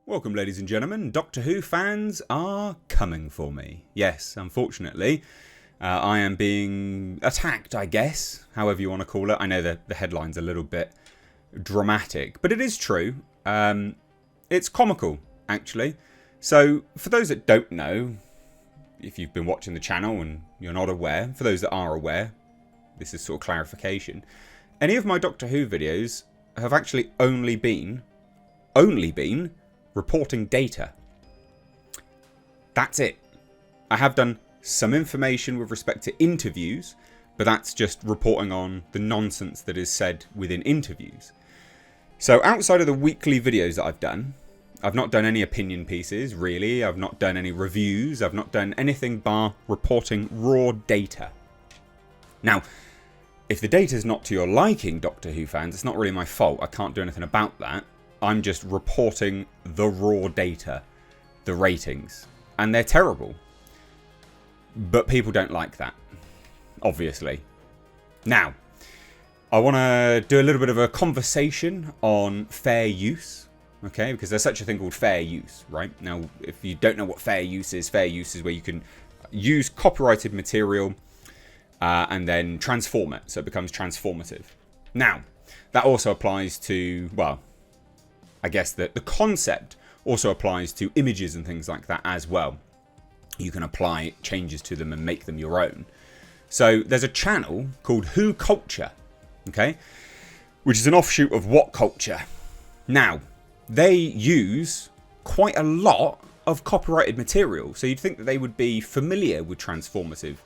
Welcome, ladies and gentlemen. Doctor Who fans are coming for me. Yes, unfortunately, I am being attacked, I guess, however you want to call it. I know the headline's a little bit dramatic, but it is true. It's comical, actually. So, for those that don't know, if you've been watching the channel and you're not aware, for those that are aware, this is sort of clarification. Any of my Doctor Who videos have actually only been reporting data. That's it. I have done some information with respect to interviews, but that's just reporting on the nonsense that is said within interviews. So outside of the weekly videos that I've not done any opinion pieces, really. I've not done any reviews. I've not done anything bar reporting raw data. Now, if the data is not to your liking, Doctor Who fans, it's not really my fault. I can't do anything about that. I'm just reporting the raw data, the ratings, and they're terrible. But people don't like that, obviously. Now, I want to do a little bit of a conversation on fair use, okay? Because there's such a thing called fair use, right? Now, if you don't know what fair use is where you can use copyrighted material and then transform it, so it becomes transformative. Now, that also applies to, well, I guess the concept also applies to images and things like that as well. You can apply changes to them and make them your own. So there's a channel called Who Culture, okay, which is an offshoot of What Culture. Now, they use quite a lot of copyrighted material, so you'd think that they would be familiar with transformative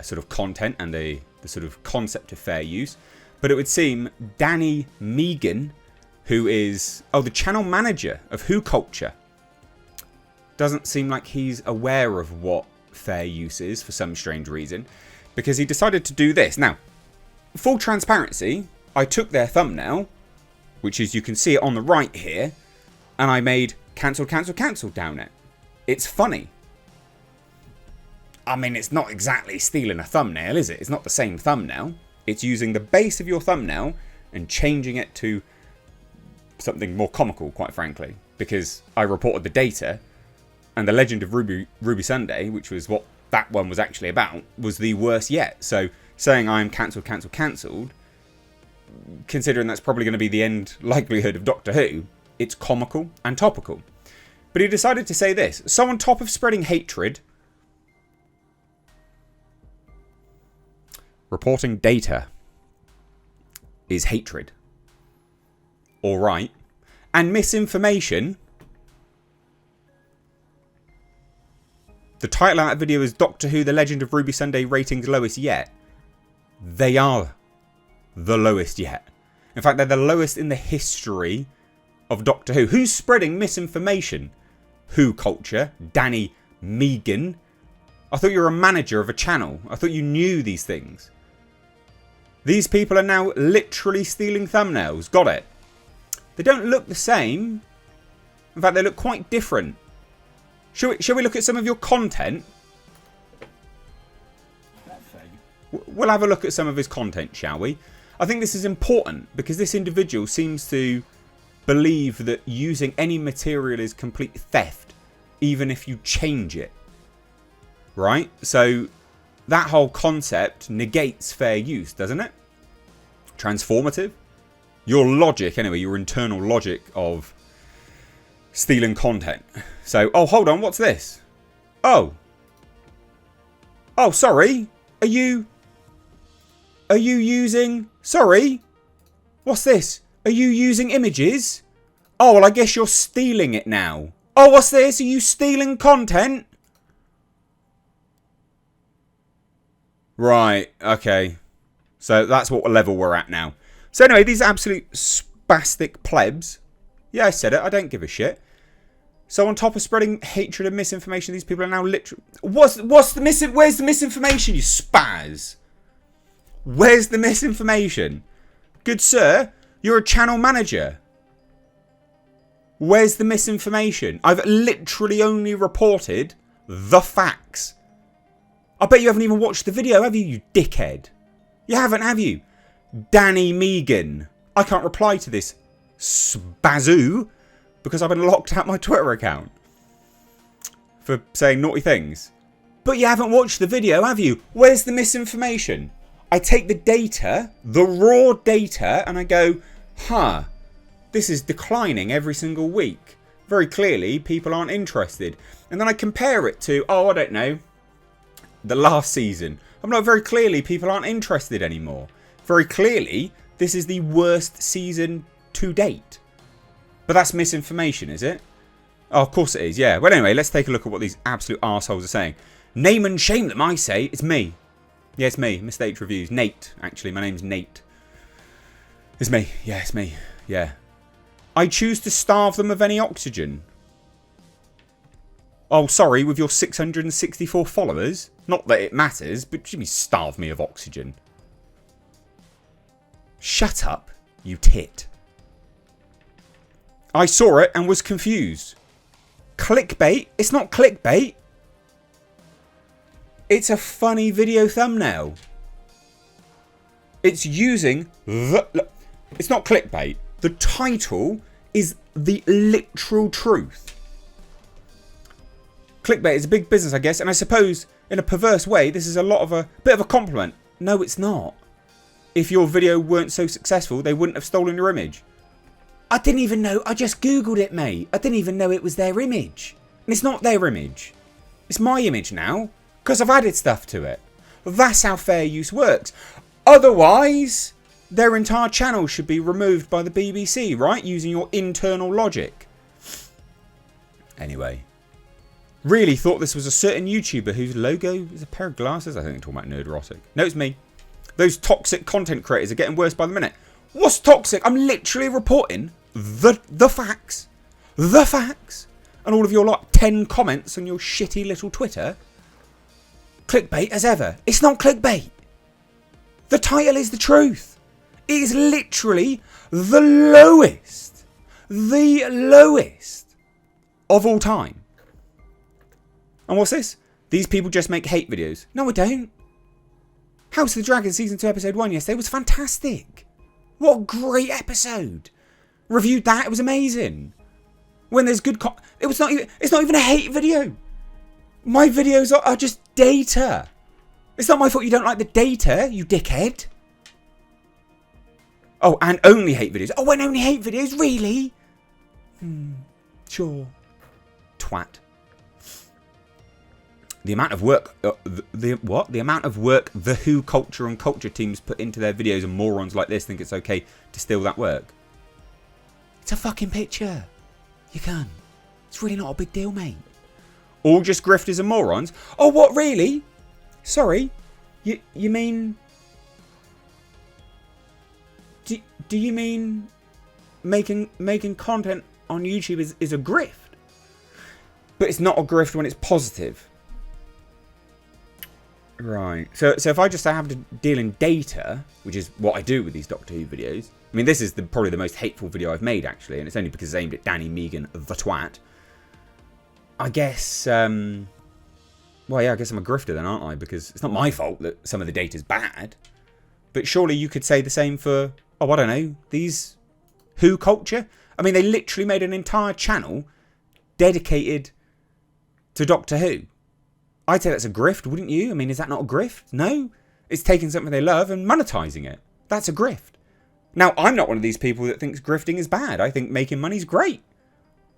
sort of content and the sort of concept of fair use. But it would seem Danny Megan, who is, the channel manager of Who Culture, doesn't seem like he's aware of what fair use is for some strange reason, because he decided to do this. Now, full transparency, I took their thumbnail, which is, you can see it on the right here, and I made cancel, cancel, cancel down it. It's funny. I mean, it's not exactly stealing a thumbnail, is it? It's not the same thumbnail. It's using the base of your thumbnail and changing it to something more comical, quite frankly, because I reported the data, and the Legend of Ruby Sunday, which was what that one was actually about, was the worst yet. So saying I am cancelled, cancelled, cancelled, considering that's probably going to be the end likelihood of Doctor Who, it's comical and topical. But he decided to say this: so on top of spreading hatred, reporting data is hatred. Alright. And misinformation. The title of that video is Doctor Who, The Legend of Ruby Sunday ratings lowest yet. They are the lowest yet. In fact, they're the lowest in the history of Doctor Who. Who's spreading misinformation? Who Culture? Danny Megan? I thought you were a manager of a channel. I thought you knew these things. These people are now literally stealing thumbnails. Got it. They don't look the same. In fact, they look quite different. Shall we look at some of your content? We'll have a look at some of his content, shall we? I think this is important because this individual seems to believe that using any material is complete theft, even if you change it. Right? So that whole concept negates fair use, doesn't it? Transformative. Your logic, anyway, your internal logic of stealing content. So, hold on, what's this? Oh, sorry. Are you using... Sorry? What's this? Are you using images? Oh, well, I guess you're stealing it now. Oh, what's this? Are you stealing content? Right, okay. So that's what level we're at now. So anyway, these absolute spastic plebs. Yeah, I said it. I don't give a shit. So on top of spreading hatred and misinformation, these people are now literally... Where's the misinformation, you spaz? Where's the misinformation? Good sir, you're a channel manager. Where's the misinformation? I've literally only reported the facts. I bet you haven't even watched the video, have you, you dickhead? You haven't, have you? Danny Megan. I can't reply to this spazoo because I've been locked out my Twitter account for saying naughty things. But you haven't watched the video, have you? Where's the misinformation? I take the data, the raw data, and I go, this is declining every single week. Very clearly, people aren't interested. And then I compare it to, I don't know, the last season. I'm like, very clearly, people aren't interested anymore. Very clearly, this is the worst season to date. But that's misinformation, is it? Oh, of course it is, yeah. Well, anyway, let's take a look at what these absolute arseholes are saying. Name and shame them, I say. It's me. Yeah, it's me. Mr. H Reviews. Nate, actually. My name's Nate. It's me. Yeah, it's me. Yeah. I choose to starve them of any oxygen. Oh, sorry, with your 664 followers? Not that it matters, but you starve me of oxygen. Shut up, you tit. I saw it and was confused. Clickbait? It's not clickbait. It's a funny video thumbnail. It's using the... It's not clickbait. The title is the literal truth. Clickbait is a big business, I guess, and I suppose in a perverse way, this is a bit of a compliment. No, it's not. If your video weren't so successful, they wouldn't have stolen your image. I didn't even know. I just Googled it, mate. I didn't even know it was their image. And it's not their image. It's my image now, because I've added stuff to it. That's how fair use works. Otherwise, their entire channel should be removed by the BBC, right? Using your internal logic. Anyway. Really thought this was a certain YouTuber whose logo is a pair of glasses. I think they're talking about nerd erotic. No, it's me. Those toxic content creators are getting worse by the minute. What's toxic? I'm literally reporting the facts. The facts. And all of your 10 comments on your shitty little Twitter. Clickbait as ever. It's not clickbait. The title is the truth. It is literally the lowest of all time. And what's this? These people just make hate videos. No, I don't. House of the Dragon Season 2 Episode 1 yesterday was fantastic. What a great episode. Reviewed that. It was amazing. When there's good... It's not even a hate video. My videos are just data. It's not my fault you don't like the data, you dickhead. Oh, and only hate videos. Oh, and only hate videos? Really? Sure. Twat. The amount of work... The amount of work the Who culture and culture teams put into their videos, and morons like this think it's okay to steal that work. It's a fucking picture. You can. It's really not a big deal, mate. All just grifters and morons? Oh, what, really? Sorry. You mean... Do you mean making content on YouTube is a grift? But it's not a grift when it's positive. Right. So if I just have to deal in data, which is what I do with these Doctor Who videos. I mean, this is probably the most hateful video I've made, actually. And it's only because it's aimed at Danny Megan, the twat. I guess... well, yeah, I guess I'm a grifter then, aren't I? Because it's not my fault that some of the data's bad. But surely you could say the same for... Oh, I don't know. These Who culture? I mean, they literally made an entire channel dedicated to Doctor Who. I'd say that's a grift, wouldn't you? I mean, is that not a grift? No. It's taking something they love and monetizing it. That's a grift. Now, I'm not one of these people that thinks grifting is bad. I think making money's great.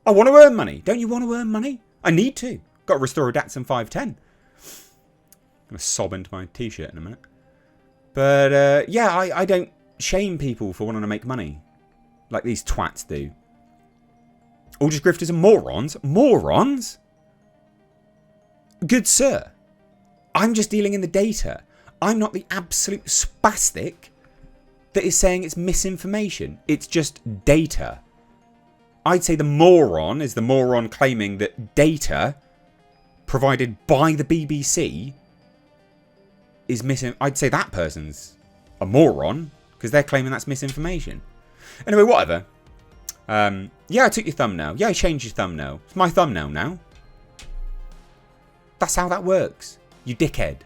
I want to earn money. Don't you want to earn money? I need to. Got to restore a Datsun 510. I'm going to sob into my t-shirt in a minute. But, yeah, I don't shame people for wanting to make money. Like these twats do. All just grifters and morons. Morons? Good sir. I'm just dealing in the data. I'm not the absolute spastic that is saying it's misinformation. It's just data. I'd say the moron is the moron claiming that data provided by the BBC is I'd say that person's a moron because they're claiming that's misinformation. Anyway, whatever. Yeah, I took your thumbnail. Yeah, I changed your thumbnail. It's my thumbnail now. That's how that works. You dickhead.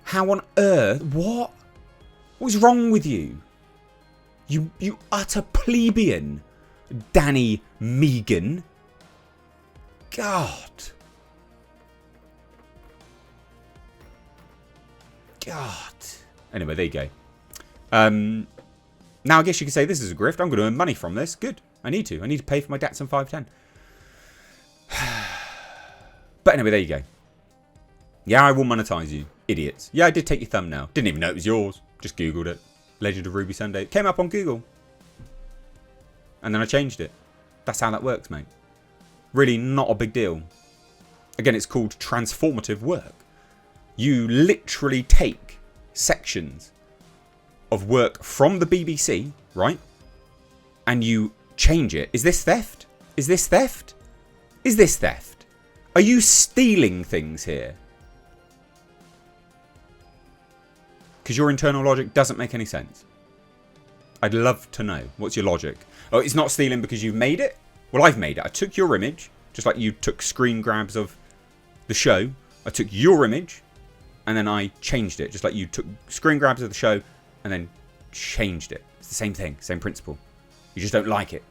How on earth? What? What is wrong with you? You utter plebeian. Danny Megan. God. Anyway, there you go. Now I guess you could say this is a grift. I'm going to earn money from this. Good. I need to pay for my Datsun 510. But anyway, there you go. Yeah, I will monetize you, idiots. Yeah, I did take your thumbnail. Didn't even know it was yours. Just Googled it. Legend of Ruby Sunday. It came up on Google. And then I changed it. That's how that works, mate. Really not a big deal. Again, it's called transformative work. You literally take sections of work from the BBC, right? And you change it. Is this theft? Is this theft? Is this theft? Are you stealing things here? Because your internal logic doesn't make any sense. I'd love to know. What's your logic? Oh, it's not stealing because you've made it? Well, I've made it. I took your image, just like you took screen grabs of the show. I took your image, and then I changed it, just like you took screen grabs of the show, and then changed it. It's the same thing, same principle. You just don't like it.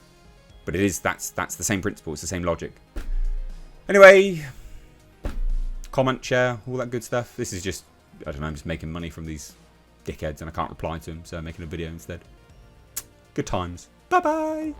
But it is, that's the same principle. It's the same logic. Anyway, comment, share, all that good stuff. This is just, I don't know, I'm just making money from these dickheads and I can't reply to them, so I'm making a video instead. Good times. Bye-bye.